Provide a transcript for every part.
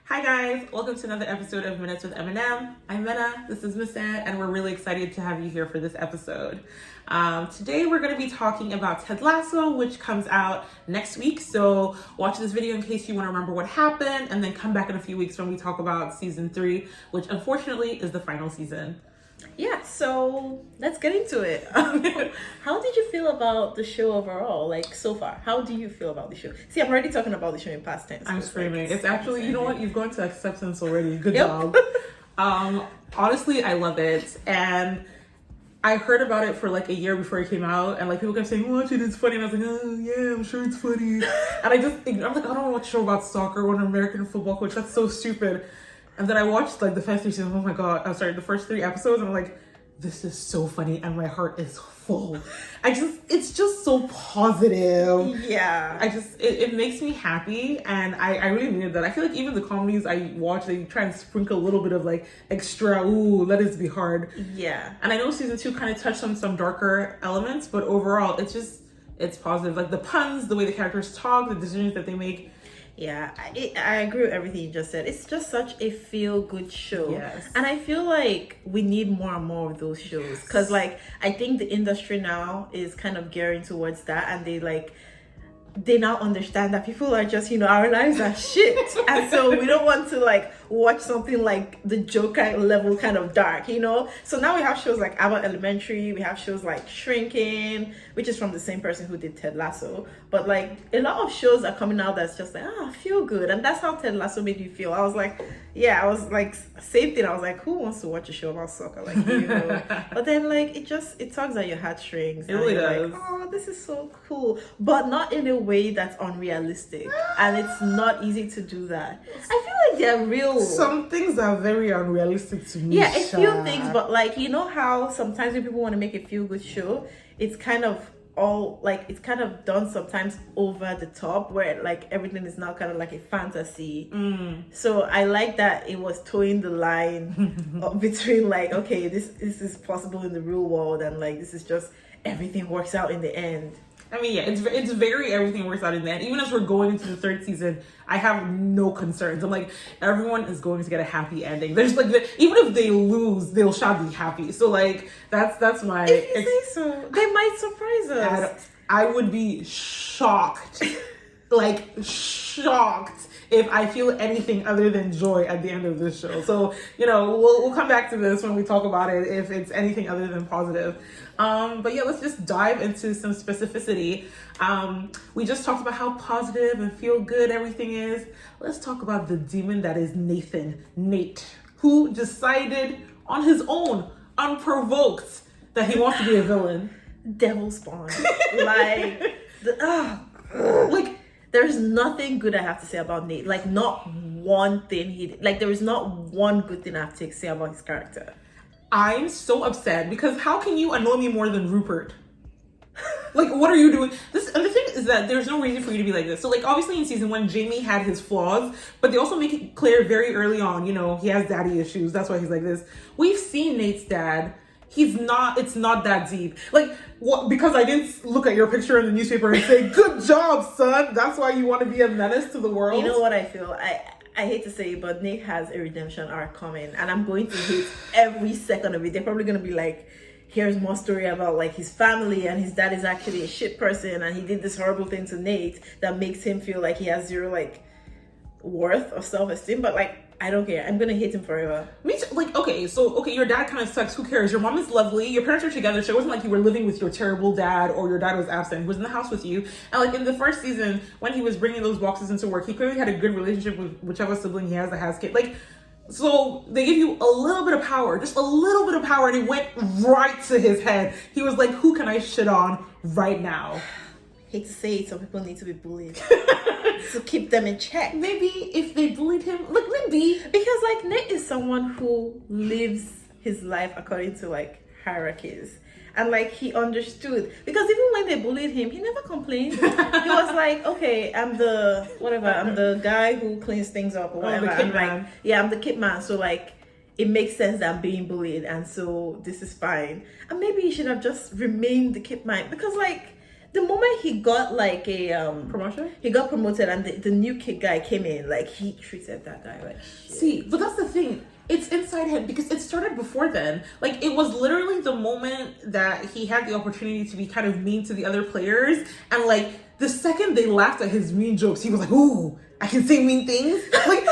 Hi guys, welcome to another episode of Minutes with M&M. I'm Mena, this is Miss Ann, and we're really excited to have you here for this episode. Today we're going to be talking about Ted Lasso, which comes out next week. So watch this video in case you want to remember what happened, and then come back in a few weeks when we talk about season 3, which unfortunately is the final season. Yeah, so let's get into it. How did you feel about the show overall, like so far? How do you feel about the show? See, I'm already talking about the show in past tense. I'm screaming. It's actually, you know what? You've gone to acceptance already. Good Yep. job. Honestly, I love it. And I heard about it for like a year before it came out. And like people kept saying, watch it, it's funny. And I was like, oh yeah, I'm sure it's funny. And I'm like, I don't want to watch a show about soccer or an American football coach. That's so stupid. And then I watched like the first 3 seasons. Oh my God. I'm sorry, the first 3 episodes. And I'm like, this is so funny. And my heart is full. It's just so positive. Yeah. It makes me happy. And I really needed that. I feel like even the comedies I watch, they try and sprinkle a little bit of like extra, ooh, let it be hard. Yeah. And I know season 2 kind of touched on some darker elements, but overall, it's positive. Like the puns, the way the characters talk, the decisions that they make. Yeah, I agree with everything you just said. It's just such a feel-good show. Yes. And I feel like we need more and more of those shows. Because, like, I think the industry now is kind of gearing towards that. And they now understand that people are just, our lives are shit. And so we don't want to, like, watch something like the Joker level kind of dark, So now we have shows like Abbott Elementary. We have shows like Shrinking, which is from the same person who did Ted Lasso. But, like, a lot of shows are coming out that's just like, feel good. And that's how Ted Lasso made me feel. I was like, same thing. I was like, who wants to watch a show about soccer? Like, But then, like, it tugs at your heartstrings. It really does. Like, oh, this is so cool. But not in a way that's unrealistic. And it's not easy to do that. I feel like they're real. Some things are very unrealistic to me. Yeah, a few things. But, like, you know how sometimes when people want to make a feel-good show, it's kind of it's kind of done sometimes over the top where like everything is now kind of like a fantasy. So I like that it was towing the line between like, okay, this is possible in the real world, and like this is just everything works out in the end. I mean, yeah, it's very everything works out in the end. Even as we're going into the 3rd season, I have no concerns. I'm like, everyone is going to get a happy ending. There's like, even if they lose, they'll shall be happy. So like, that's my. If you say so, they might surprise us. I would be shocked, like shocked, if I feel anything other than joy at the end of this show. So we'll come back to this when we talk about it if it's anything other than positive. But yeah, let's just dive into some specificity. We just talked about how positive and feel good everything is. Let's talk about the demon that is Nate, who decided on his own, unprovoked, that he wants to be a villain. Devil spawn. Like, there's nothing good I have to say about Nate. Like, not one thing he did. Like, there is not one good thing I have to say about his character. I'm so upset because how can you annoy me more than Rupert? Like, what are you doing? And the thing is that there's no reason for you to be like this. So, like, obviously in season 1, Jamie had his flaws, but they also make it clear very early on, he has daddy issues. That's why he's like this. We've seen Nate's dad. It's not that deep. Like, what? Because I didn't look at your picture in the newspaper and say, good job, son. That's why you want to be a menace to the world. You know what I feel? I hate to say it, but Nate has a redemption arc coming, and I'm going to hate every second of it. They're probably going to be like, here's more story about like his family, and his dad is actually a shit person, and he did this horrible thing to Nate that makes him feel like he has zero like worth or self-esteem. But like, I don't care. I'm gonna hate him forever. Me too. Like, okay, your dad kind of sucks. Who cares? Your mom is lovely. Your parents are together. So it wasn't like you were living with your terrible dad or your dad was absent. He was in the house with you. And like in the first season, when he was bringing those boxes into work, he clearly had a good relationship with whichever sibling he has that has kids. Like, so they give you a little bit of power, just a little bit of power, and it went right to his head. He was like, who can I shit on right now? Hate to say it, some people need to be bullied to keep them in check. Maybe if they bullied him, like maybe. Because like Nate is someone who lives his life according to like hierarchies. And like he understood, because even when they bullied him, he never complained. He was like, okay, I'm the guy who cleans things up or whatever. I'm the kid man. So like it makes sense that I'm being bullied, and so this is fine. And maybe he should have just remained the kid man, because like the moment he got like a Promotion? he got promoted and the new kid guy came in, like he treated that guy like shit. See, but that's the thing. It's inside him because it started before then. Like, it was literally the moment that he had the opportunity to be kind of mean to the other players. And, like, the second they laughed at his mean jokes, he was like, ooh, I can say mean things. Like,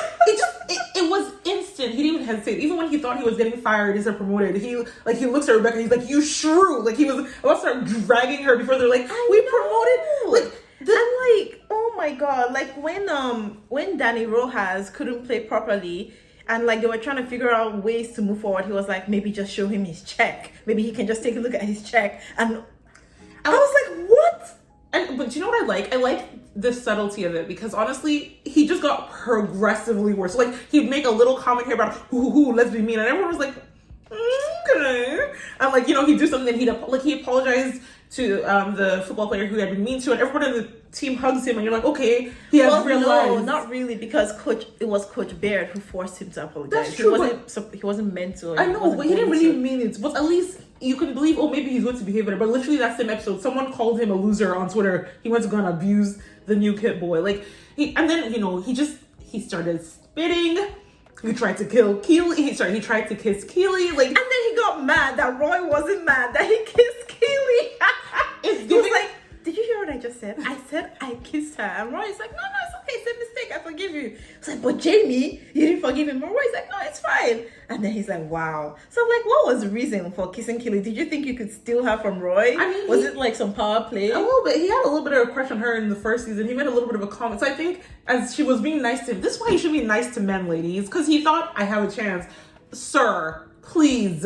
it was instant. He didn't even hesitate. Even when he thought he was getting fired instead of promoted, he looks at Rebecca and he's like, you shrew. Like, he was about to start dragging her before they're like, we promoted. Like, and like, oh my God, like when Dani Rojas couldn't play properly, and like they were trying to figure out ways to move forward, he was like, maybe just show him his check. Maybe he can just take a look at his check. And I was like, what? But do you know what I like? I like the subtlety of it because honestly, he just got progressively worse. Like, he'd make a little comment here about let's be mean, and everyone was like, okay. And like, he'd do something, and he apologized to the football player who had been mean to, and everyone in the team hugs him, and you're like, okay, he has realized. No, not really, because it was Coach Baird who forced him to apologize. That's true, he wasn't meant to. I know, but he didn't really mean it. But at least you can believe, maybe he's going to behave better. But literally that same episode, someone called him a loser on Twitter. He went to go and abuse the new kid boy. Like, he started spitting. He tried to kill Keeley. He tried to kiss Keeley. Like, and then he got mad that Roy wasn't mad that he kissed Keeley. He was like, did you hear what I just said? I said I kissed her. And Roy's like, no, it's okay. It's a mistake. I forgive you. It's like, but Jamie, you didn't forgive him. And Roy's like, no, it's fine. And then he's like, wow. So I'm like, what was the reason for kissing Keeley? Did you think you could steal her from Roy? I mean, was it like some power play? A little bit. He had a little bit of a crush on her in the first season. He made a little bit of a comment. So I think as she was being nice to him, this is why you should be nice to men, ladies. Because he thought, I have a chance. Sir, please.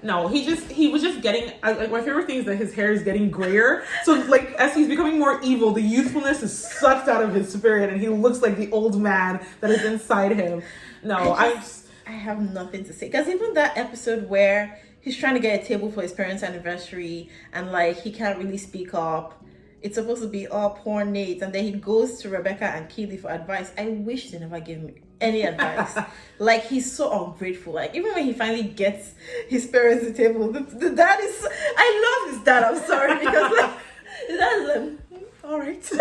No, he was just getting, like, my favorite thing is that his hair is getting grayer. So, like, as he's becoming more evil, the youthfulness is sucked out of his spirit, and he looks like the old man that is inside him. No, I have nothing to say. Because even that episode where he's trying to get a table for his parents' anniversary, and, like, he can't really speak up. It's supposed to be all poor Nate, and then he goes to Rebecca and Keeley for advice. I wish they never gave him any advice. Like, he's so ungrateful. Like, even when he finally gets his parents at the table, the dad is, I love his dad, I'm sorry, because like his dad is like, all right.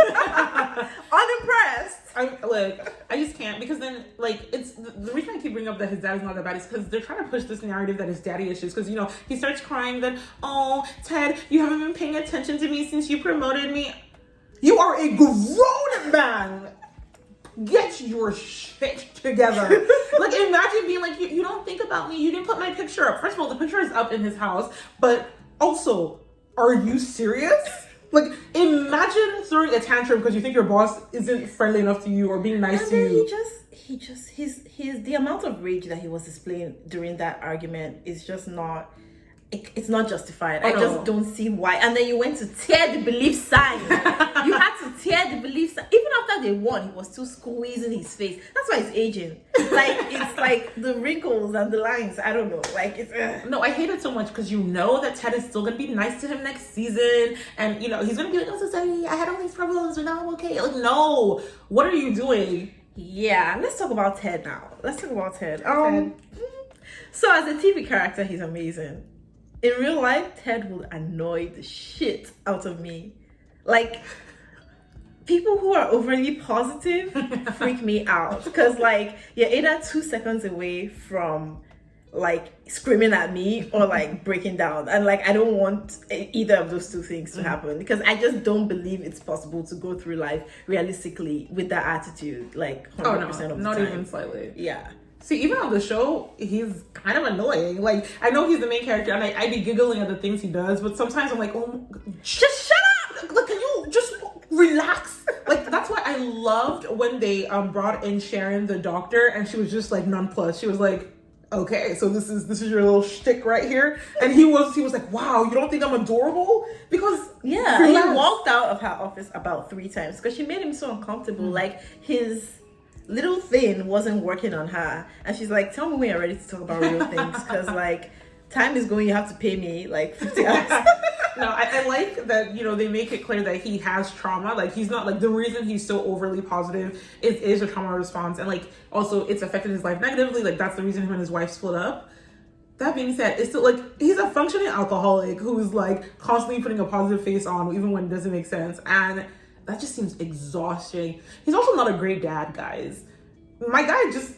Unimpressed. I just can't, because then, like, it's the reason I keep bringing up that his dad is not that bad is because they're trying to push this narrative that his daddy issues, because he starts crying that, oh, Ted, you haven't been paying attention to me since you promoted me. You are a grown man. Get your shit together. Like, imagine being like, you don't think about me. You didn't put my picture up. First of all, the picture is up in his house. But also, are you serious? Like, imagine throwing a tantrum because you think your boss isn't friendly enough to you or being nice to you. His the amount of rage that he was displaying during that argument is just not, it's not justified. I just don't see why. And then you went to tear the belief sign. You had to tear the belief sign. Even after they won, he was still squeezing his face. That's why it's aging. Like, it's like the wrinkles and the lines. I don't know. Like, it's... No, I hate it so much because you know that Ted is still going to be nice to him next season. And, he's going to be like, I'm so sorry. I had all these problems, but now I'm okay. Like, no. What are you doing? Yeah, let's talk about Ted now. So as a TV character, he's amazing. In real life, Ted will annoy the shit out of me. Like, people who are overly positive freak me out. Because, like, you're either 2 seconds away from, like, screaming at me or, like, breaking down. And, like, I don't want either of those two things to happen. Because I just don't believe it's possible to go through life realistically with that attitude, like, 100% of the time. Not even slightly. Yeah. See, even on the show, he's kind of annoying. Like, I know he's the main character, and I be giggling at the things he does, but sometimes I'm like, oh, just shut up! Like, can you just relax? Like, that's why I loved when they brought in Sharon, the doctor, and she was just like nonplussed. She was like, okay, so this is your little shtick right here. And he was like, wow, you don't think I'm adorable? Because yeah, he walked out of her office about 3 times because she made him so uncomfortable. Like, his little thing wasn't working on her, and she's like, tell me when you're ready to talk about real things, because like time is going, you have to pay me like 50 hours. No, I like that, they make it clear that he has trauma. Like, he's not, like, the reason he's so overly positive is a trauma response, and like also it's affected his life negatively. Like, that's the reason him and his wife split up. that being said, it's still like he's a functioning alcoholic who's like constantly putting a positive face on even when it doesn't make sense, and that just seems exhausting. He's also not a great dad, guys. My guy just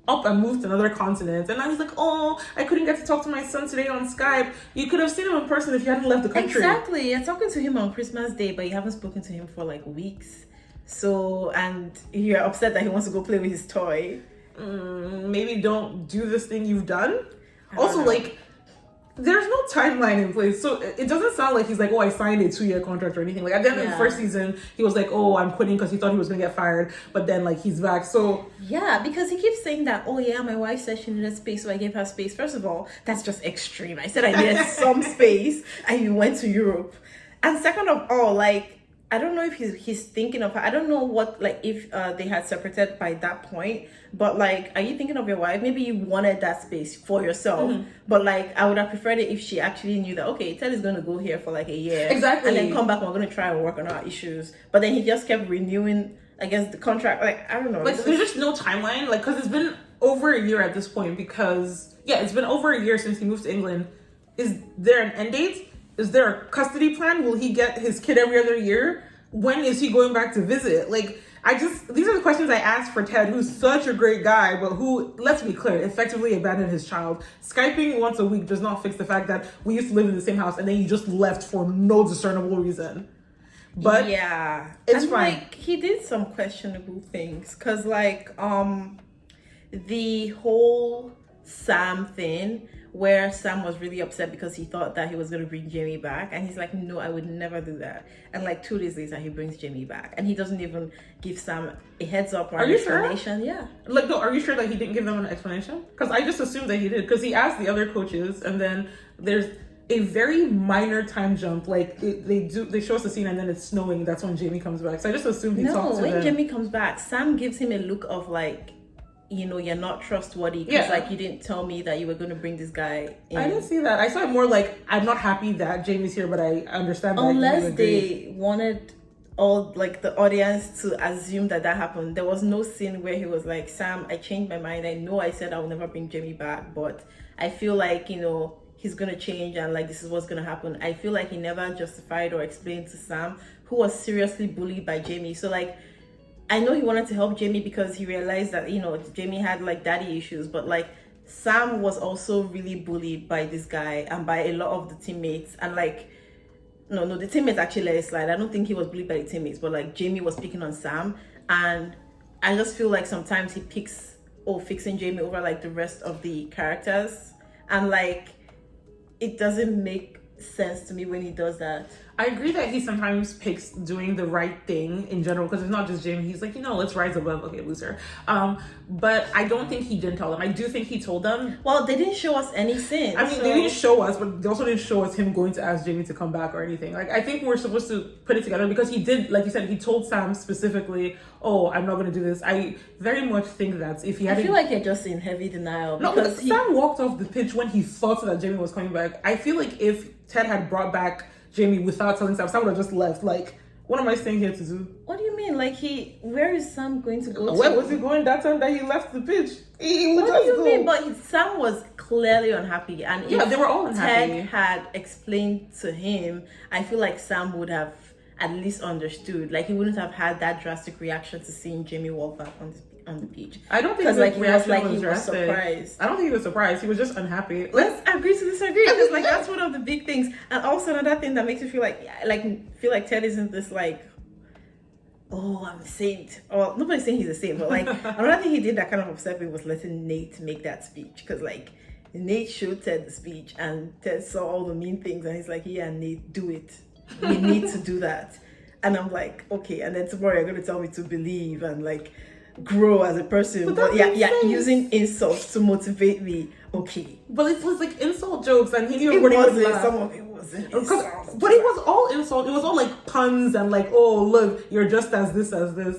up and moved to another continent, and now he's like, oh, I couldn't get to talk to my son today on Skype. You could have seen him in person if you hadn't left the country. Exactly. You're talking to him on Christmas Day, but you haven't spoken to him for like weeks. So, and you're upset that he wants to go play with his toy. Maybe don't do this thing you've done. Also, like, there's no timeline in place, so it doesn't sound like he's like, oh, I signed a 2-year contract or anything. Like, at the end of the first season, he was like, oh, I'm quitting because he thought he was gonna get fired, but then like he's back. So yeah, because he keeps saying that, oh yeah, my wife said she needed space, so I gave her space. First of all, that's just extreme. I said I needed some space, and you went to Europe. And second of all, like, I don't know if he's thinking of her. I don't know what, like, if they had separated by that point. But, like, are you thinking of your wife? Maybe you wanted that space for yourself. But, like, I would have preferred it if she actually knew that, okay, Ted is going to go here for, like, a year. Exactly. And then come back and we're going to try and work on our issues. But then he just kept renewing, I guess, the contract. Like, I don't know. Like, there's just no timeline. Like, because it's been over a year at this point because, yeah, it's been over a year since he moved to England. Is there an end date? Is there a custody plan? Will he get his kid every other year? When is he going back to visit? Like, these are the questions I asked for Ted, who's such a great guy, but who, let's be clear, effectively abandoned his child. Skyping once a week does not fix the fact that we used to live in the same house and then you just left for no discernible reason. But yeah, it's and fine. Like, he did some questionable things, because like the whole Sam thing, where Sam was really upset because he thought that he was going to bring Jamie back, and he's like, no, I would never do that. And like 2 days later he brings Jamie back, and he doesn't even give Sam a heads up or an explanation. Sure? Yeah, like, no, are you sure that he didn't give them an explanation? Because I just assumed that he did, because he asked the other coaches, and then there's a very minor time jump. Like, they show us the scene and then it's snowing. That's when Jamie comes back. So I just assumed he talked to them. No, when Jamie comes back, Sam gives him a look of like, you know, you're not trustworthy because like you didn't tell me that you were going to bring this guy in. I didn't see that. I saw it more like, I'm not happy that Jamie's here, but I understand that. Unless they wanted all like the audience to assume that happened. There was no scene where he was like, Sam, I changed my mind. I know I said I will never bring Jamie back, but I feel like, you know, he's going to change and like this is what's going to happen. I feel like he never justified or explained to Sam, who was seriously bullied by Jamie. So like, I know he wanted to help Jamie because he realized that, you know, Jamie had like daddy issues, but like Sam was also really bullied by this guy and by a lot of the teammates. And like, no, the teammates actually let it slide. I don't think he was bullied by the teammates, but like Jamie was picking on Sam. And I just feel like sometimes he picks fixing Jamie over like the rest of the characters. And like, it doesn't make sense to me when he does that. I agree that he sometimes picks doing the right thing in general, because it's not just Jamie. He's like, you know, let's rise above. Okay, loser. But I don't think he didn't tell them. I do think he told them. Well, they didn't show us any sin. I mean, they didn't show us, but they also didn't show us him going to ask Jamie to come back or anything. Like, I think we're supposed to put it together because he did, like you said, he told Sam specifically, oh, I'm not going to do this. I very much think that if he had... I feel like you're just in heavy denial. No, because Sam walked off the pitch when he thought that Jamie was coming back. I feel like if Ted had brought back Jamie without telling Sam, Sam would have just left. Like, what am I staying here to do? What do you mean? Like, where is Sam going to go Where to? was he going that time that he left the pitch? What do you mean? But Sam was clearly unhappy. And yeah, they were all unhappy. Ted had explained to him, I feel like Sam would have at least understood. Like, he wouldn't have had that drastic reaction to seeing Jamie walk back on the beach. I don't think like he was surprised. I don't think he was surprised. He was just unhappy. Let's agree to disagree, because like that's one of the big things. And also another thing that makes me feel like Ted isn't this like, oh, I'm a saint. Or nobody's saying he's a saint, but like another thing he did that kind of upset me was letting Nate make that speech, because like Nate showed Ted the speech and Ted saw all the mean things and he's like, yeah, Nate, do it. We need to do that. And I'm like, okay. And then tomorrow you're going to tell me to believe and like grow as a person, but using insults to motivate me. Okay, but it was like insult jokes, and he knew it wasn't. Some of it wasn't insults, but it was all insult. It was all like puns and like, oh look, you're just as this.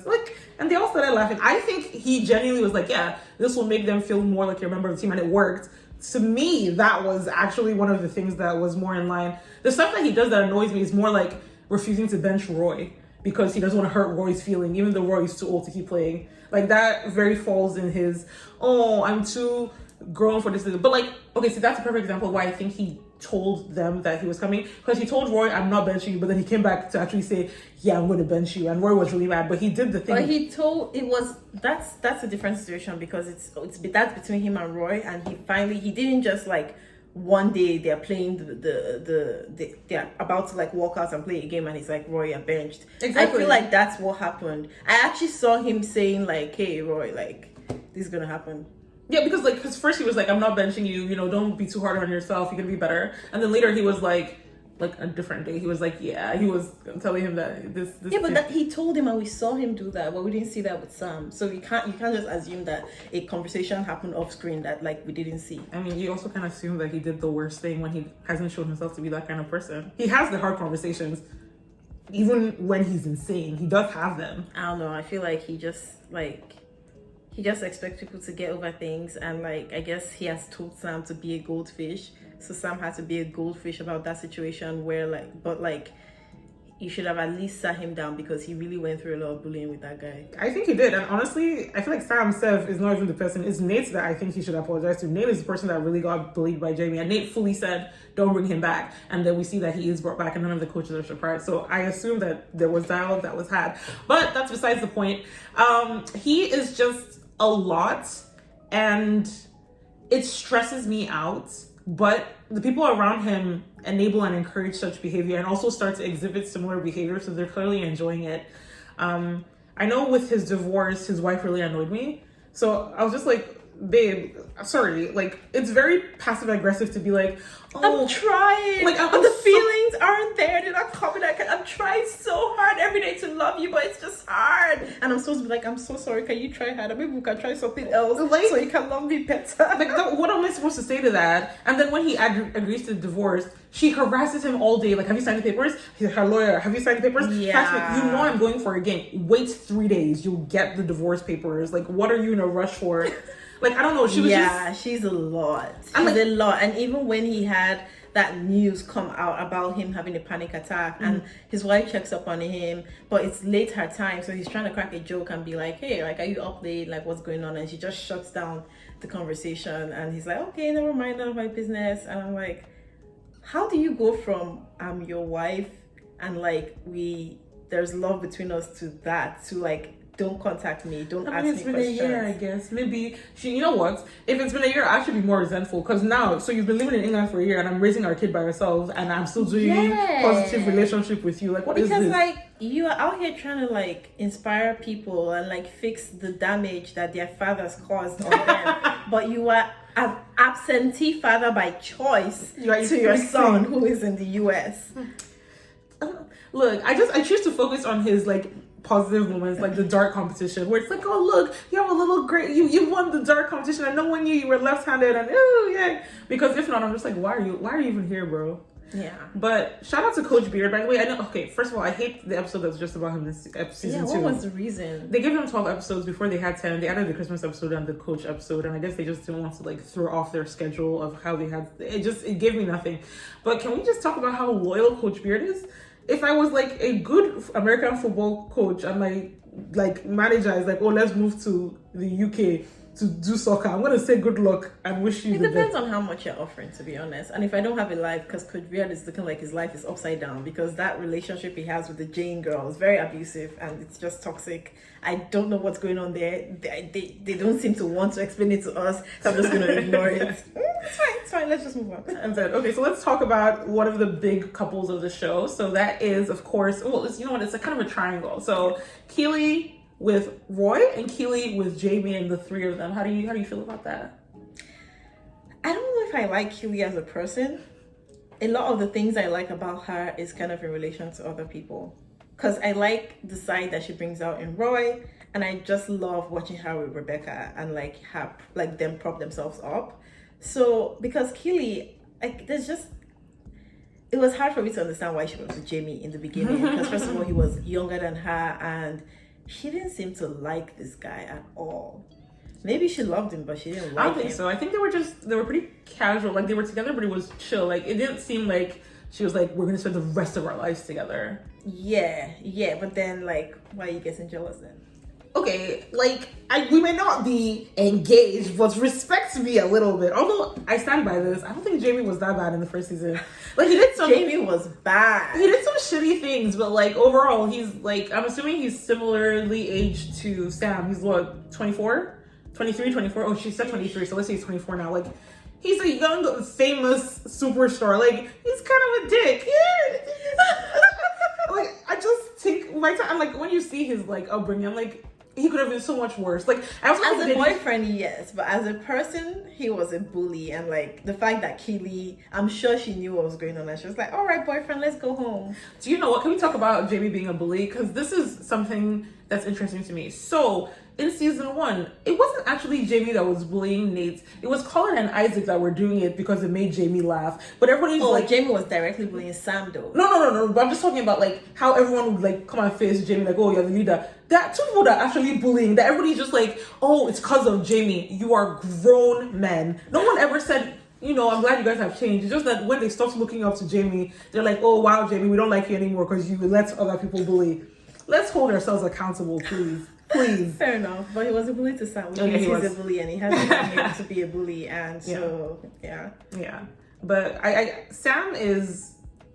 Like, and they all started laughing. I think he genuinely was like, yeah, this will make them feel more like you're a member of the team, and it worked. To me, that was actually one of the things that was more in line. The stuff that he does that annoys me is more like refusing to bench Roy because he doesn't want to hurt Roy's feeling, even though Roy is too old to keep playing. Like, that very falls in his, oh, I'm too grown for this. But like, okay, so that's a perfect example of why I think he told them that he was coming, because he told Roy, I'm not benching you, but then he came back to actually say, yeah, I'm going to bench you, and Roy was really mad, but he did the thing. But he told, that's a different situation, because that's between him and Roy, and he didn't just like one day they're playing they're about to like walk out and play a game, and he's like, Roy, you're benched. Exactly. I feel like that's what happened. I actually saw him saying like, hey Roy, like, this is gonna happen. Yeah, because first he was like, I'm not benching you, you know, don't be too hard on yourself, you can be better. And then later he was like a different day, he was like, yeah, he was telling him that this yeah, but that he told him, and we saw him do that, but we didn't see that with Sam. So you can't just assume that a conversation happened off screen that like we didn't see. I mean, you also can assume that he did the worst thing when he hasn't shown himself to be that kind of person. He has the hard conversations even when he's insane. He does have them. I don't know, I feel like he just expects people to get over things, and like I guess he has told Sam to be a goldfish, so Sam had to be a goldfish about that situation where like you should have at least sat him down, because he really went through a lot of bullying with that guy. I think he did, and honestly I feel like Sam Sev is not even the person, it's Nate that I think he should apologize to. Nate is the person that really got bullied by Jamie, and Nate fully said don't bring him back, and then we see that he is brought back and none of the coaches are surprised. So I assume that there was dialogue that was had, but that's besides the point. He is just a lot, and it stresses me out, but the people around him enable and encourage such behavior and also start to exhibit similar behavior, so they're clearly enjoying it. I know with his divorce, his wife really annoyed me, so I was just like, babe, sorry, like, it's very passive aggressive to be like, oh, I'm trying, like, but the feelings aren't there, they're not coming. I'm trying so hard every day to love you, but it's just hard, and I'm supposed to be like, I'm so sorry, can you try harder? Maybe we can try something else, like, so you can love me better. Like, what am I supposed to say to that? And then when he agrees to the divorce, she harasses him all day, like, have you signed the papers? He's her lawyer, have you signed the papers? Yeah. You know I'm going for a game, wait 3 days, you'll get the divorce papers. Like, what are you in a rush for? Like, I don't know. She's a lot. She's a lot. And even when he had that news come out about him having a panic attack, and his wife checks up on him, but it's late her time, so he's trying to crack a joke and be like, hey, like, are you up late? Like, what's going on? And she just shuts down the conversation, and he's like, okay, never mind, none of my business. And I'm like, how do you go from I'm your wife and like there's love between us to that, to like, don't contact me, don't ask me questions? It's been a year, I guess. Maybe you know what? If it's been a year, I should be more resentful, because now, so you've been living in England for a year, and I'm raising our kid by yourself, and I'm still doing positive relationship with you. Like, what is this? Because like, you are out here trying to like inspire people and like fix the damage that their fathers caused on them, but you are an absentee father by choice to your son who is in the US. Look, I choose to focus on his like positive moments, like the dart competition, where it's like, oh look, you have a little great, you won the dart competition, and no one knew you were left-handed, and oh yeah. Because if not, I'm just like, why are you even here, bro? Yeah. But shout out to Coach Beard, by the way. I know. Okay, first of all, I hate the episode that's just about him this season 2. Yeah, what was the reason? They gave him 12 episodes before they had 10. They added the Christmas episode and the coach episode, and I guess they just didn't want to like throw off their schedule of how they had. It gave me nothing. But can we just talk about how loyal Coach Beard is? If I was like a good American football coach and my like manager is like, oh, let's move to the UK to do soccer, I'm gonna say good luck and wish you the best. It depends on how much you're offering, to be honest. And if I don't have a life, because Coach Beard is looking like his life is upside down, because that relationship he has with the Jane girl is very abusive and it's just toxic. I don't know what's going on there. They don't seem to want to explain it to us, so I'm just gonna ignore it. It's fine, let's just move on. And then, okay, so let's talk about one of the big couples of the show. So that is, of course, well, it's, you know what, it's a kind of a triangle. So Keeley with Roy and Keeley with Jamie, and the three of them. How do you feel about that? I don't know if I like Keeley as a person. A lot of the things I like about her is kind of in relation to other people. Because I like the side that she brings out in Roy, and I just love watching her with Rebecca and like them prop themselves up. So because Keeley, like, it was hard for me to understand why she was with Jamie in the beginning. Because first of all, he was younger than her, and she didn't seem to like this guy at all. Maybe she loved him, but she didn't like him. I don't think so. I think they were pretty casual. Like, they were together, but it was chill. Like, it didn't seem like she was like, we're going to spend the rest of our lives together. Yeah. But then, like, why are you getting jealous then? okay, like, we may not be engaged, but respect me a little bit. Although I stand by this, I don't think Jamie was that bad in the first season. Like, he did some. Jamie was bad. He did some shitty things, but like overall, he's like, I'm assuming he's similarly aged to Sam. He's what, 24, 23, 24. Oh, she said 23, so let's say he's 24 now. Like, he's a young, famous superstar. Like, he's kind of a dick. Yeah. Like, I just take my time. I'm like, when you see his like upbringing, I'm like, he could have been so much worse. Like, I also as a boyfriend, yes, but as a person, he was a bully. And like the fact that Keeley, I'm sure she knew what was going on, and she was like, "All right, boyfriend, let's go home." Do you know what? Can we talk about Jamie being a bully? Because this is something that's interesting to me. So in season 1, it wasn't actually Jamie that was bullying Nate. It was Colin and Isaac that were doing it because it made Jamie laugh. But everybody's like, Jamie was directly bullying Sam though. No. But I'm just talking about like how everyone would like come and face Jamie, like, oh, you're the leader. That 2 people that are actually bullying, that everybody's just like, oh, it's because of Jamie. You are grown men. No one ever said, you know, I'm glad you guys have changed. It's just that when they stopped looking up to Jamie, they're like, oh, wow, Jamie, we don't like you anymore because you let other people bully. Let's hold ourselves accountable, please. Please. Fair enough, but he was a bully to Sam, which means he's a bully, and he hasn't been able to be a bully, and so yeah. But I Sam is,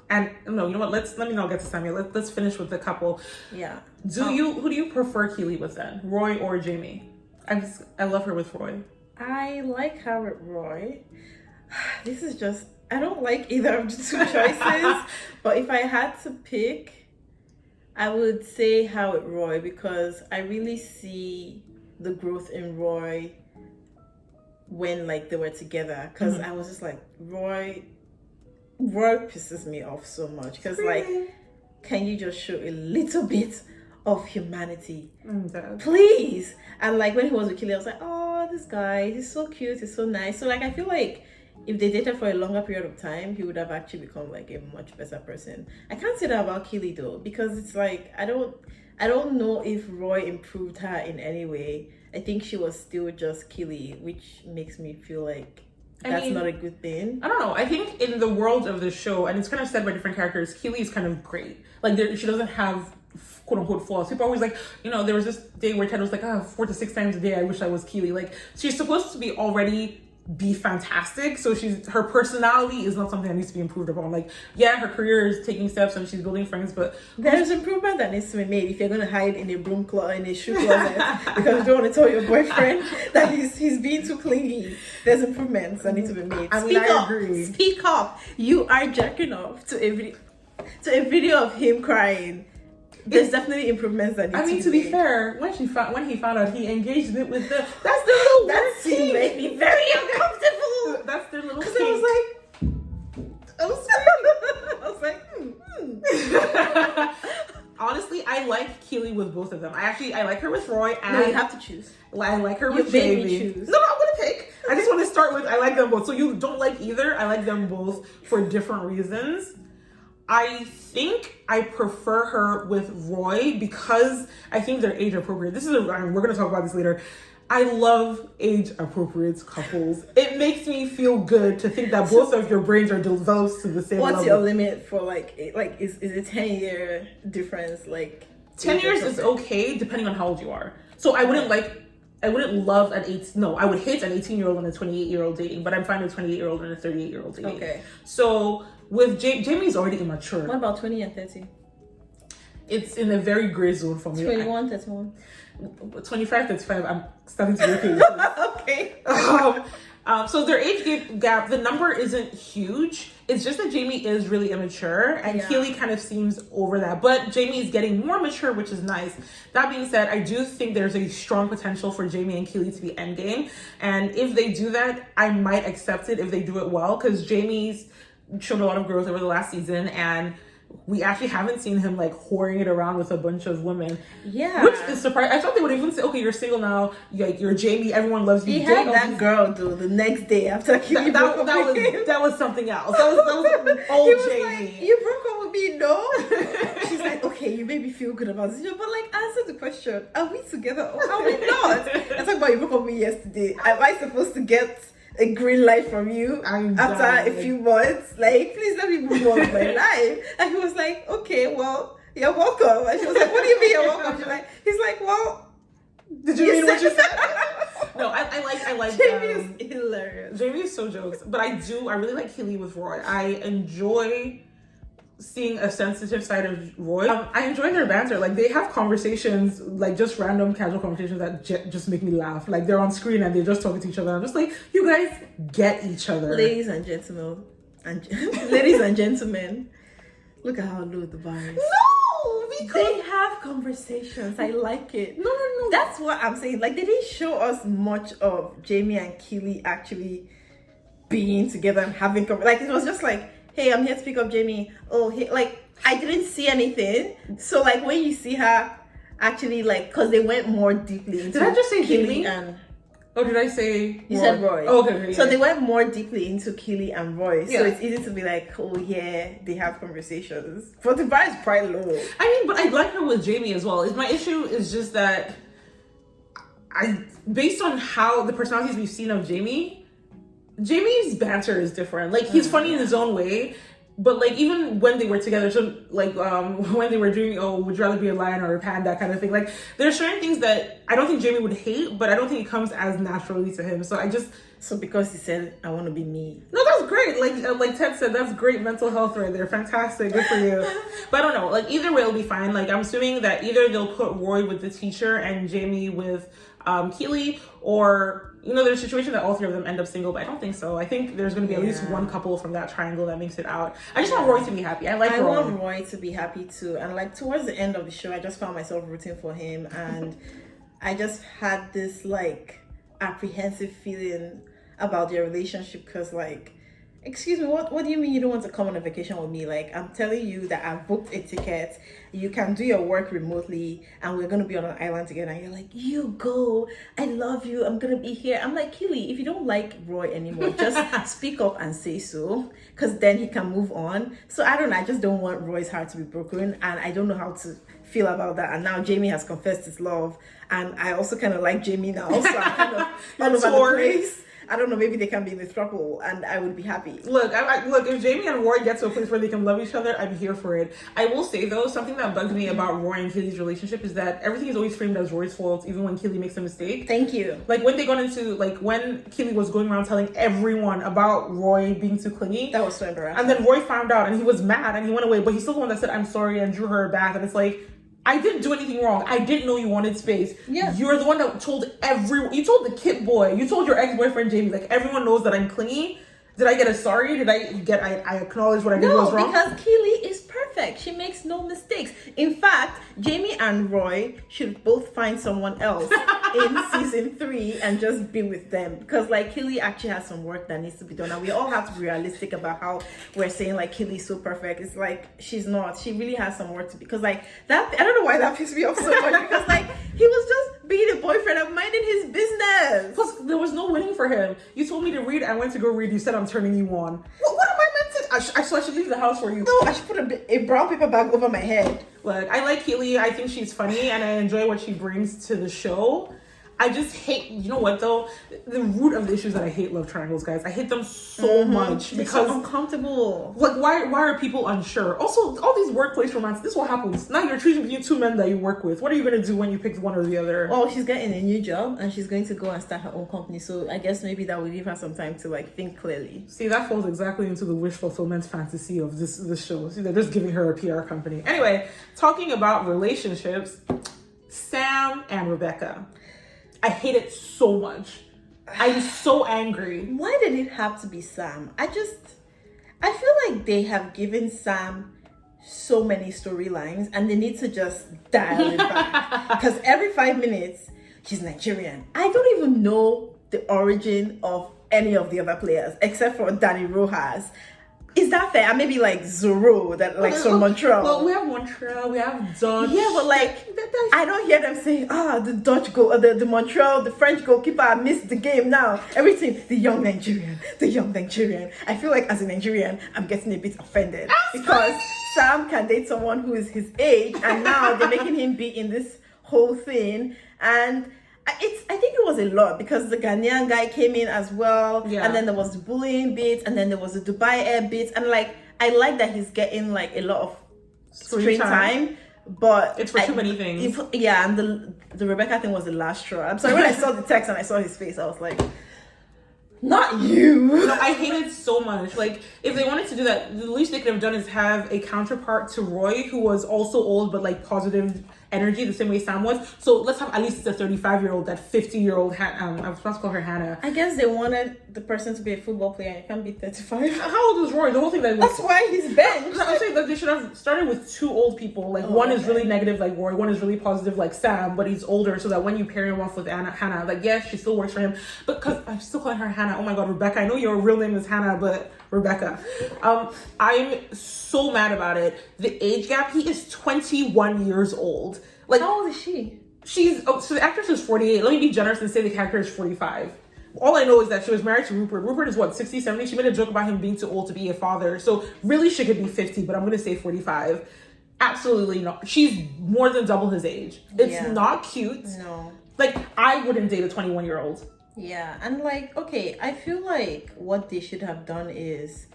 and no, you know what? Let me not get to Sam yet. Let's finish with the couple. Yeah. Who do you prefer Keeley with then, Roy or Jamie? I love her with Roy. I like her with Roy. This is just, I don't like either of the 2 choices, but if I had to pick, I would say how with Roy, because I really see the growth in Roy when like they were together. Because I was just like, Roy pisses me off so much. Because like, can you just show a little bit of humanity, please? And like when he was with Keeley, I was like, oh, this guy, he's so cute, he's so nice. So like, I feel like if they dated for a longer period of time, he would have actually become like a much better person. I can't say that about Keeley though, because it's like I don't know if Roy improved her in any way. I think she was still just Keeley, which makes me feel like that's not a good thing. I don't know. I think in the world of the show, and it's kind of said by different characters, Keeley is kind of great. Like she doesn't have quote unquote flaws. People always like, you know, there was this day where Ted was like, 4 to 6 times a day I wish I was Keeley. Like, she's supposed to be fantastic, so her personality is not something that needs to be improved upon. Like, yeah, her career is taking steps and she's building friends, but there's improvement that needs to be made. If you're going to hide in a broom closet, in a shoe closet because you don't want to tell your boyfriend that he's being too clingy, there's improvements that need to be made. I agree. Speak up. You are jerking off to a video of him crying. There's definitely improvements that need to be made. To be fair, when he found out he engaged it with that's their little that scene made me very uncomfortable. That's their little thing. I was like, honestly, I like Keeley with both of them. I like her with Roy, and no, you have to choose. I like her with Jamie. Choose. No, I'm gonna pick. I just want to start with I like them both. So you don't like either. I like them both for different reasons. I think I prefer her with Roy because I think they're age appropriate. We're going to talk about this later. I love age appropriate couples. It makes me feel good to think that both of your brains are developed to the same level. What's your limit for is a 10-year difference? Like 10 years is okay depending on how old you are. So I wouldn't love I would hate an 18-year-old and a 28-year-old dating, but I'm fine with 28-year-old and a 38-year-old dating. Okay. So with Jamie's already immature. What about 20 and 30? It's in a very gray zone for me. 21, 31. 25, 35, I'm starting to be okay with it. Okay. So their age gap, the number isn't huge. It's just that Jamie is really immature and Keeley kind of seems over that. But Jamie is getting more mature, which is nice. That being said, I do think there's a strong potential for Jamie and Keeley to be endgame. And if they do that, I might accept it if they do it well, because Jamie's shown a lot of growth over the last season, and we actually haven't seen him like whoring it around with a bunch of women. Yeah. Which is surprising. I thought they would even say, okay, you're single now, you're Jamie, everyone loves you. He had that girl though the next day after Keeley broke up with him. That was something else. That was old Jamie. Like, you broke up with me, no? She's like, okay, you made me feel good about this. But like, answer the question. Are we together or are we not? I talked about you broke up with me yesterday. Am I supposed to get a green light from you after a few months? Like, please let me move on with my life. And he was like, okay, well, you're welcome. And she was like, what do you mean you're welcome? He's like, well, Did you mean what you said? No, I like Jamie is hilarious. Jamie is so jokes, but I really like Keeley with Roy. I enjoy seeing a sensitive side of Roy. I enjoy their banter. Like, they have conversations, like just random casual conversations that just make me laugh. Like, they're on screen and they're just talking to each other. I'm just like, you guys get each other. Ladies and gentlemen, ladies and gentlemen, look at how low the bar is. No, because they have conversations. I like it. No. That's what I'm saying. Like, they didn't show us much of Jamie and Keeley actually being together and having like, it was just like, hey, I'm here to pick up Jamie. Oh, hey, like, I didn't see anything. So, like, when you see her actually, like, because they went more deeply into... Did I just say Keeley Jamie? And... Oh, did I say... You said Roy. Oh, okay. So they went more deeply into Keeley and Roy. So yeah. it's easy to be like, oh, yeah, they have conversations. But the bar is quite low. I mean, but I like her with Jamie as well. My issue is just that based on how the personalities we've seen of Jamie's banter is different. Like, he's funny in his own way, but like, even when they were together, so like when they were doing would you rather be a lion or a panda kind of thing, like, there are certain things that I don't think Jamie would hate, but I don't think it comes as naturally to him. So because he said, I want to be me. No, that's great. Like Ted said, that's great mental health right there. Fantastic. Good for you. But I don't know. Like, either way, it'll be fine. Like, I'm assuming that either they'll put Roy with the teacher and Jamie with Keeley, or, you know, there's a situation that all three of them end up single, but I don't think so. I think there's going to be at least one couple from that triangle that makes it out. I just want Roy to be happy. I want Roy to be happy too. And like, towards the end of the show, I just found myself rooting for him, and I just had this like apprehensive feeling about their relationship, because like, excuse me, what do you mean you don't want to come on a vacation with me? Like, I'm telling you that I've booked a ticket, you can do your work remotely, and we're going to be on an island together. And you're like, you go, I love you, I'm going to be here. I'm like, Keeley, if you don't like Roy anymore, just speak up and say so, because then he can move on. So I don't know, I just don't want Roy's heart to be broken, and I don't know how to feel about that. And now Jamie has confessed his love, and I also kind of like Jamie now, so I'm kind of all over the place. I don't know, maybe they can be in this trouble, and I would be happy. Look, look, if Jamie and Roy get to a place where they can love each other, I'm here for it. I will say, though, something that bugs me about Roy and Keeley's relationship is that everything is always framed as Roy's fault, even when Keeley makes a mistake. Thank you. Like, when they got into, like, when Keeley was going around telling everyone about Roy being too clingy. That was so embarrassing. And then Roy found out, and he was mad, and he went away, but he's still the one that said, I'm sorry, and drew her back, and it's like, I didn't do anything wrong. I didn't know you wanted space. Yeah. You're the one that told everyone. You told the kid boy. You told your ex-boyfriend Jamie. Like, everyone knows that I'm clingy. Did I get a sorry? Did I acknowledge what I did was wrong? No, because Keeley is perfect. She makes no mistakes. In fact, Jamie and Roy should both find someone else in season 3 and just be with them. Because like, Keeley actually has some work that needs to be done. And we all have to be realistic about how we're saying like Keeley's so perfect. It's like, she's not. She really has some work to be. Because like, that, I don't know why that pissed me off so much. Because like, he was just being a boyfriend and minding his business. Plus, there was no winning for him. You told me to read. I went to go read. You said I'm turning you on. What am I meant to? So I should leave the house for you. No, I should put a brown paper bag over my head. Look, I like Keeley. I think she's funny, and I enjoy what she brings to the show. I just hate, you know what though? The root of the issues that I hate love triangles, guys. I hate them so much because it's so uncomfortable. Like, why are people unsure? Also, all these workplace romances, this is what happens. Now you're choosing between two men that you work with. What are you going to do when you pick one or the other? Well, she's getting a new job and she's going to go and start her own company. So I guess maybe that will give her some time to like think clearly. See, that falls exactly into the wish fulfillment fantasy of this show. See, they're just giving her a PR company. Anyway, talking about relationships, Sam and Rebecca. I hate it so much. I'm so angry. Why did it have to be Sam? I feel like they have given Sam so many storylines and they need to just dial it back. Because every 5 minutes, he's Nigerian. I don't even know the origin of any of the other players except for Dani Rojas. Is that fair? Maybe like Zorro, that like from Montreal. Well, we have Montreal, we have Dutch. Yeah, but like I don't hear them saying, the Dutch goal, the Montreal, the French goalkeeper missed the game now. Everything, the young Nigerian. I feel like as a Nigerian, I'm getting a bit offended because Sam can date someone who is his age, and now they're making him be in this whole thing, and I think it was a lot because the Ghanaian guy came in as well, and then there was the bullying bit, and then there was the Dubai Air bit, and like I like that he's getting like a lot of screen time, But it's for too many things. And the Rebecca thing was the last straw. I'm sorry, when I saw the text and I saw his face, I was like, not you. No, I hate it so much. Like, if they wanted to do that, the least they could have done is have a counterpart to Roy, who was also old but like positive energy, the same way Sam was. So let's have at least a 35-year-old, that 50-year-old. I was supposed to call her Hannah. I guess they wanted the person to be a football player. You can't be 35. How old was Roy? The whole thing That's why he's benched. I was saying that they should have started with two old people. Like, one is really negative, like Roy. One is really positive, like Sam, but he's older, so that when you pair him off with Hannah, like, yes, she still works for him. But because I'm still calling her Hannah. Oh my God, Rebecca. I know your real name is Hannah, but Rebecca. I'm so mad about it. The age gap. He is 21 years old. Like, how old is she? So the actress is 48. Let me be generous and say the character is 45. All I know is that she was married to Rupert. Rupert is what, 60, 70? She made a joke about him being too old to be a father. So really she could be 50, but I'm going to say 45. Absolutely not. She's more than double his age. It's not cute. No. Like, I wouldn't date a 21-year-old. Yeah, and like, okay, I feel like what they should have done is,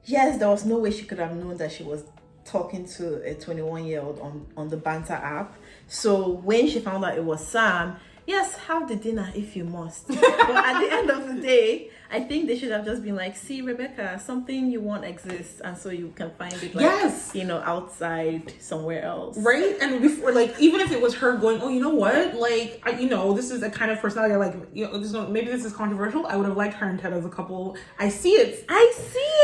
yes, there was no way she could have known that she was talking to a 21-year-old on the banter app. So when she found out it was Sam, yes, have the dinner if you must. But at the end of the day, I think they should have just been like, see, Rebecca, something you want exists, and so you can find it, like, outside somewhere else. Right? And before, like, even if it was her going, oh, you know what? Like, this is a kind of personality, like, maybe this is controversial. I would have liked her and Ted as a couple. I see it.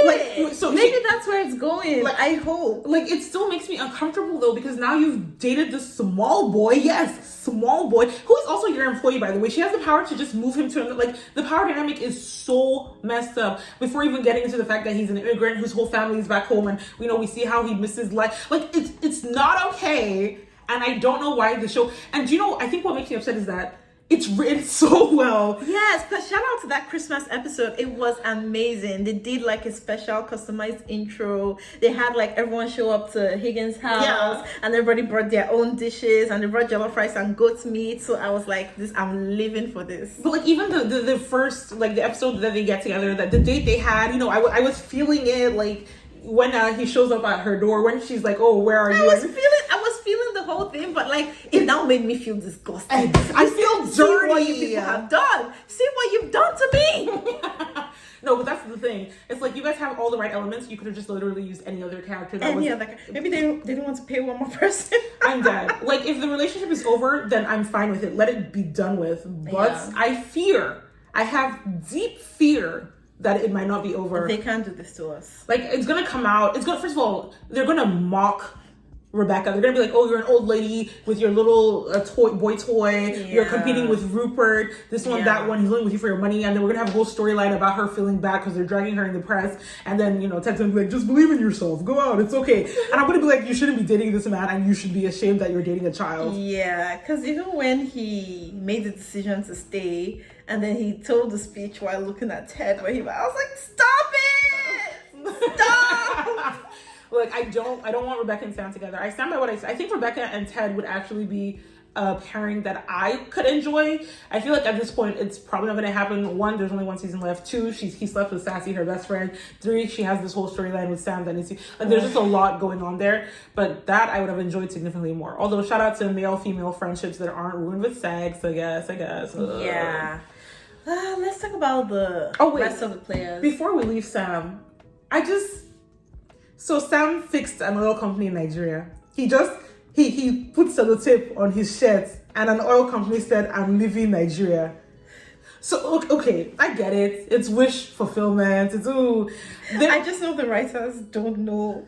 Like, so maybe that's where it's going. Like, I hope. Like, it still makes me uncomfortable, though, because now you've dated this small boy. Yes, small boy, who is also your employee, by the way. She has the power to just move him to, like, the power dynamic is so messed up, before even getting into the fact that he's an immigrant whose whole family is back home, and we see how he misses life. Like, it's not okay, and I don't know why the show. And I think what makes me upset is that it's written so well. Yes, but shout out to that Christmas episode. It was amazing. They did like a special customized intro. They had like everyone show up to Higgins' house, and everybody brought their own dishes, and they brought jollof rice and goat's meat. So I was like, I'm living for this. But like, even the first, like, the episode that they get together, that the date they had, I was feeling it, like, when he shows up at her door, when she's like, oh, where are you? I was feeling the whole thing, but like, it now made me feel disgusting. I feel dirty. See what you people have done. See what you've done to me. No, but that's the thing. It's like, you guys have all the right elements. You could have just literally used any other character. Maybe they didn't want to pay one more person. I'm dead. Like, if the relationship is over, then I'm fine with it. Let it be done with. But I have deep fear that it might not be over. They can't do this to us. Like, it's gonna come out. First of all, they're gonna mock Rebecca. They're gonna be like, oh, you're an old lady with your little boy toy. You're competing with Rupert. This one, that one. He's living with you for your money. And then we're gonna have a whole storyline about her feeling bad because they're dragging her in the press. And then, Ted's gonna be like, just believe in yourself. Go out. It's okay. And I'm gonna be like, you shouldn't be dating this man, and you should be ashamed that you're dating a child. Yeah, because even when he made the decision to stay, and then he told the speech while looking at Ted, I was like, stop it! Stop! Look, I don't want Rebecca and Sam together. I stand by what I said. I think Rebecca and Ted would actually be a pairing that I could enjoy. I feel like at this point, it's probably not going to happen. 1, there's only 1 season left. 2, he slept with Sassy, her best friend. 3, she has this whole storyline with Sam that needs to. There's just a lot going on there. But that I would have enjoyed significantly more. Although, shout out to male-female friendships that aren't ruined with sex, I guess. Yeah. Let's talk about the rest of the players. Before we leave Sam, so Sam fixed an oil company in Nigeria. He put sellotape on his shirt, and an oil company said, I'm leaving Nigeria. So, okay, I get it. It's wish fulfillment. I just know the writers don't know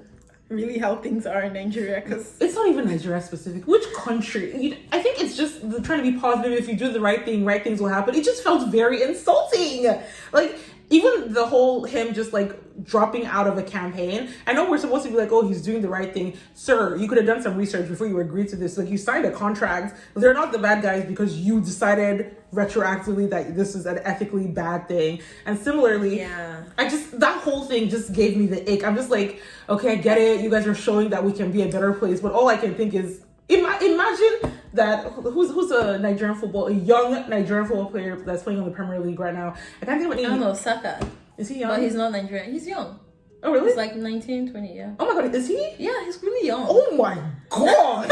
really how things are in Nigeria, because it's not even Nigeria specific. Which country? I think it's just trying to be positive. If you do the right thing, right things will happen. It just felt very insulting. Like, even the whole him just like dropping out of a campaign. I know we're supposed to be like, oh, he's doing the right thing. Sir, you could have done some research before you agreed to this. Like, you signed a contract. They're not the bad guys because you decided retroactively that this is an ethically bad thing. And similarly, that whole thing just gave me the ick. I'm just like, okay, I get it. You guys are showing that we can be a better place. But all I can think is, imagine that who's a young Nigerian football player that's playing on the Premier League right now. I can't think of any. I don't know, Saka. Is he young? But he's not Nigerian. He's young. Oh, really? He's like 19, 20, yeah. Oh my God, is he? Yeah, he's really young. Oh my God.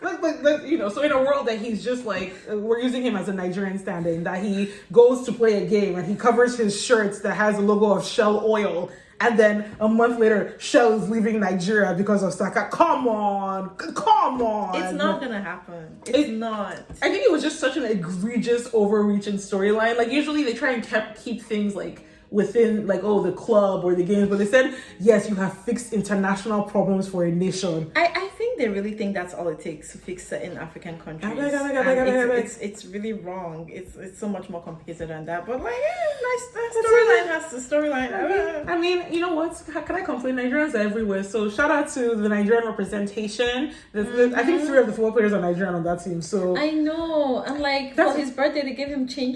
That's like, so in a world that he's just like, we're using him as a Nigerian stand-in, that he goes to play a game and he covers his shirts that has a logo of Shell Oil. And then a month later, Shell is leaving Nigeria because of Saka. Come on. It's not gonna happen. It's not. I think it was just such an egregious, overreaching storyline. Like, usually they try and keep things like within like the club or the games, but they said yes, you have fixed international problems for a nation. I think they really think that's all it takes to fix certain African countries. It's really wrong. It's so much more complicated than that. But like, nice storyline. I mean, you know what? How can I complain? Nigerians are everywhere. So shout out to the Nigerian representation. I think 3 of the 4 players are Nigerian on that team. So I know. And like for his birthday, they gave him chin.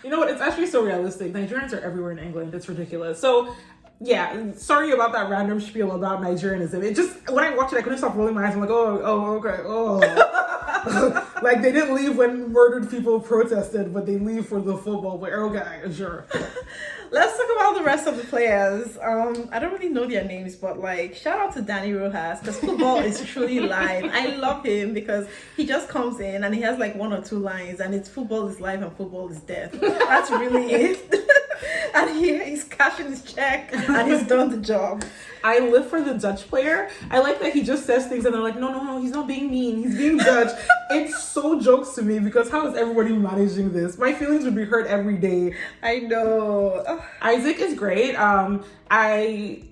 You know what? It's actually so realistic. Nigerians are everywhere in England. It's ridiculous. So, yeah, sorry about that random spiel about Nigerianism. It just, when I watched it, I couldn't stop rolling my eyes. I'm like, okay. Like, they didn't leave when murdered people protested, but they leave for the football. But okay, sure. Let's talk about the rest of the players. I don't really know their names, but like, shout out to Dani Rojas, because football is truly live. I love him because he just comes in and he has like 1 or 2 lines, and it's football is life and football is death. That's really it. And he's cashing his check and he's done the job. I live for the Dutch player. I like that he just says things and they're like, no, he's not being mean. He's being Dutch. It's so jokes to me because how is everybody managing this? My feelings would be hurt every day. I know. Isaac is great. I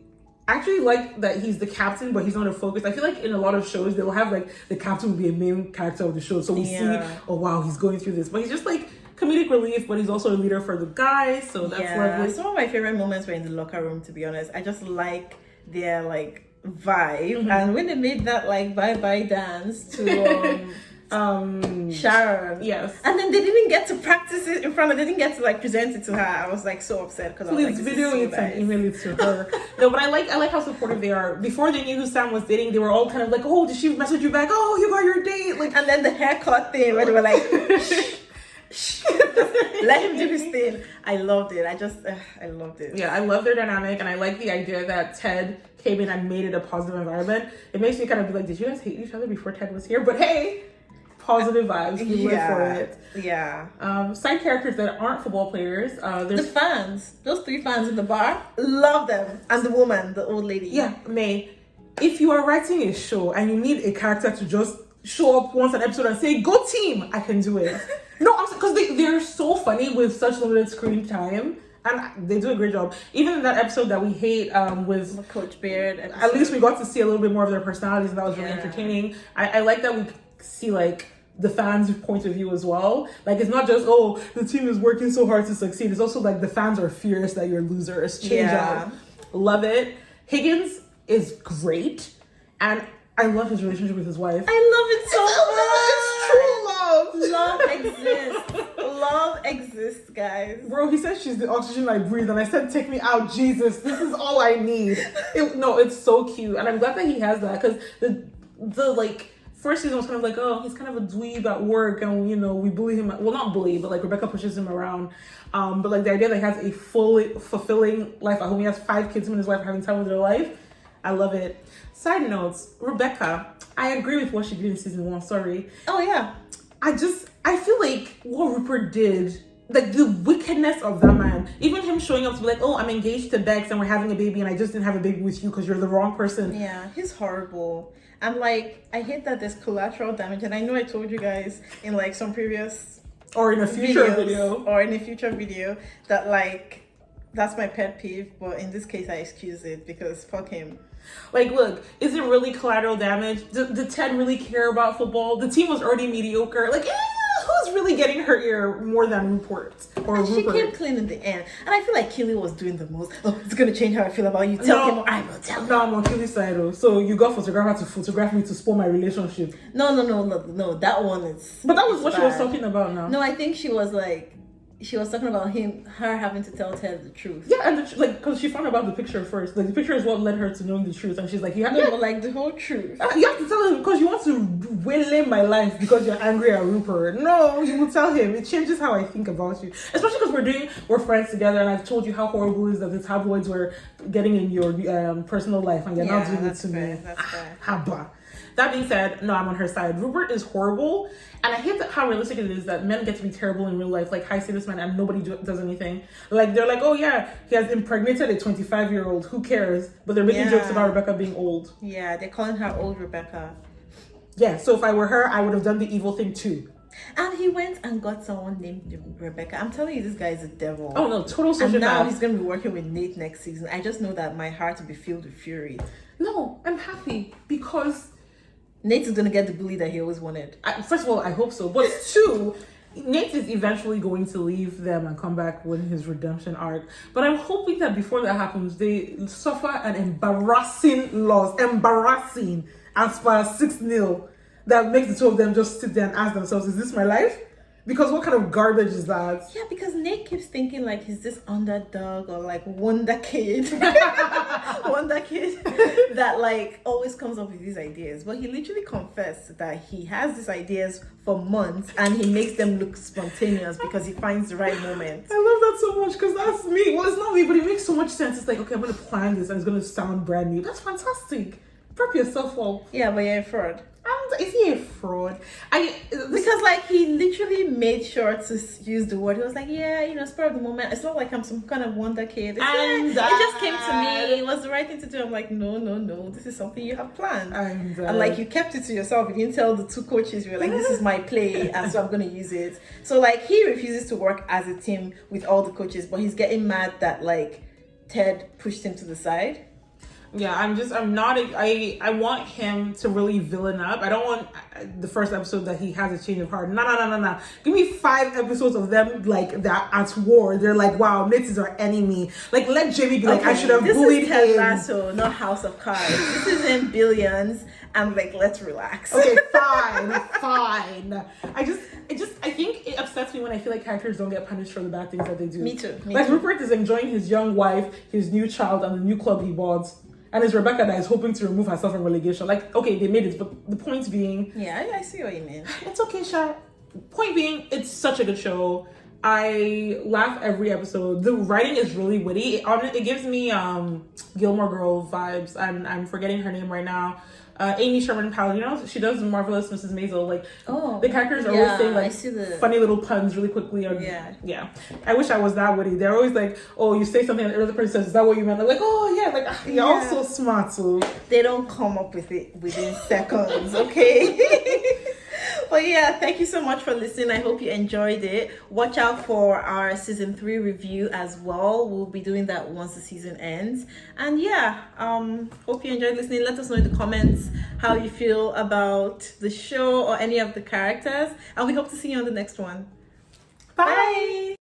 actually like that he's the captain, but he's not a focus. I feel like in a lot of shows, they'll have like the captain will be a main character of the show. So we see, oh wow, he's going through this. But he's just like comedic relief, but he's also a leader for the guys. So that's lovely. Some of my favorite moments were in the locker room, to be honest. I just like their like vibe. And when they made that like bye-bye dance to Sharon. Yes. And then they didn't get to practice it in front of, they didn't get to like present it to her. I was like so upset because I was like, video it and email it to her. No, but I like how supportive they are. Before they knew who Sam was dating, they were all kind of like, oh, did she message you back? Oh, you got your date. Like, and then the haircut thing where they were like let him do his thing. I loved it. I loved it. Yeah, I love their dynamic, and I like the idea that Ted came in and made it a positive environment. It makes me kind of be like, did you guys hate each other before Ted was here? But hey, positive vibes. We live for it. Yeah. Side characters that aren't football players. There's the fans. Those 3 fans in the bar. Love them. And the woman, the old lady. Yeah, May. If you are writing a show and you need a character to just show up once an episode and say, go team, I can do it. No, because they're so funny with such limited screen time. And they do a great job. Even in that episode that we hate with Coach Beard episode. At least we got to see a little bit more of their personalities, and that was really entertaining. I like that we see like the fans' point of view as well. Like, it's not just, oh, the team is working so hard to succeed. It's also like the fans are furious that you're losers. Change up. Love it. Higgins is great. And I love his relationship with his wife. I love it so much. It's true love. Love exists. Love exists, guys. Bro, he said she's the oxygen I breathe, and I said, take me out, Jesus. This is all I need. It's so cute. And I'm glad that he has that, because the like first season was kind of like, oh, he's kind of a dweeb at work, and we bully him. Well, not bully, but like Rebecca pushes him around. But like the idea that he has a fully fulfilling life at home. He has 5 kids, him and his wife are having time with their life. I love it. Side notes, Rebecca, I agree with what she did in season 1. Sorry. Oh yeah. I feel like what Rupert did, like the wickedness of that man, even him showing up to be like, oh, I'm engaged to Bex and we're having a baby and I just didn't have a baby with you because you're the wrong person. Yeah, he's horrible. I'm like, I hate that there's collateral damage, and I know I told you guys in like some previous or in a future video that like that's my pet peeve, but in this case I excuse it because fuck him. Like, look, is it really collateral damage? Did Ted really care about football? The team was already mediocre. Like, who's really getting her ear more than Rupert? She came clean in the end. And I feel like Keeley was doing the most. Oh, it's going to change how I feel about you. Tell him, I will tell him. No, I'm on Keeley's side, though. So you got photographer to photograph me to spoil my relationship. No. That one is... But that was what bad. She was talking about now. No, I think she was like... she was talking about her having to tell Ted the truth. Yeah, and because she found out about the picture first. Like, the picture is what led her to knowing the truth, and she's like, you have to like the whole truth. You have to tell him because you want to waylay my life because you're angry at Rupert. No, you will tell him. It changes how I think about you, especially because we're friends together, and I've told you how horrible it is that the tabloids were getting in your personal life, and you're not doing it to me. That's fair. Haba. That being said, no, I'm on her side. Rupert is horrible, and I hate how realistic it is that men get to be terrible in real life, like high status men, and nobody does anything. Like, they're like, oh yeah, he has impregnated a 25-year-old. Who cares? But they're making jokes about Rebecca being old. Yeah, they're calling her old Rebecca. Yeah, so if I were her, I would have done the evil thing too. And he went and got someone named Rebecca. I'm telling you, this guy is a devil. Oh no, total sociopath. And now he's going to be working with Nate next season. I just know that my heart will be filled with fury. No, I'm happy because Nate is going to get the bully that he always wanted. First of all, I hope so. But two, Nate is eventually going to leave them and come back with his redemption arc. But I'm hoping that before that happens, they suffer an embarrassing loss. Embarrassing. As per 6-0. That makes the two of them just sit there and ask themselves, is this my life? Because what kind of garbage is that? Yeah, because Nate keeps thinking like he's this underdog or like wonder kid. Wonder kid that like always comes up with these ideas. But he literally confessed that he has these ideas for months and he makes them look spontaneous because he finds the right moment. I love that so much because that's me. Well, it's not me, but it makes so much sense. It's like, okay, I'm going to plan this and it's going to sound brand new. That's fantastic. Prep yourself up. Yeah, but you're a fraud. Is he a fraud? Because like he literally made sure to use the word. He was like, yeah, spur of the moment. It's not like I'm some kind of wonder kid. It just came to me. It was the right thing to do. I'm like, no. This is something you have planned. And like you kept it to yourself. You didn't tell the two coaches. You were like, this is my play, and so I'm gonna use it. So like he refuses to work as a team with all the coaches, but he's getting mad that like Ted pushed him to the side. Yeah, I want him to really villain up. I don't want the first episode that he has a change of heart. No. Give me 5 episodes of them like that at war. They're like, wow, Nate is our enemy. Like, let Jamie be like, I should have bullied him. This is Ted Lasso, not House of Cards. This is in Billions. I'm like, let's relax. Okay, fine. I think it upsets me when I feel like characters don't get punished for the bad things that they do. Me too. Rupert is enjoying his young wife, his new child, and the new club he bought. And it's Rebecca that is hoping to remove herself from relegation. Like, okay, they made it, but the point being... Yeah, I see what you mean. It's okay, Sha. Point being, it's such a good show. I laugh every episode. The writing is really witty. It gives me Gilmore Girl vibes. I'm forgetting her name right now. Amy Sherman Powell, she does Marvelous Mrs. Maisel. Like, the characters are always saying like funny little puns really quickly. Yeah. I wish I was that witty. They're always like, oh, you say something and the other person says, is that what you meant? I'm like, oh yeah, like you're all so smart. So they don't come up with it within seconds, okay? But yeah, thank you so much for listening. I hope you enjoyed it. Watch out for our season 3 review as well. We'll be doing that once the season ends. And yeah, hope you enjoyed listening. Let us know in the comments how you feel about the show or any of the characters. And we hope to see you on the next one. Bye.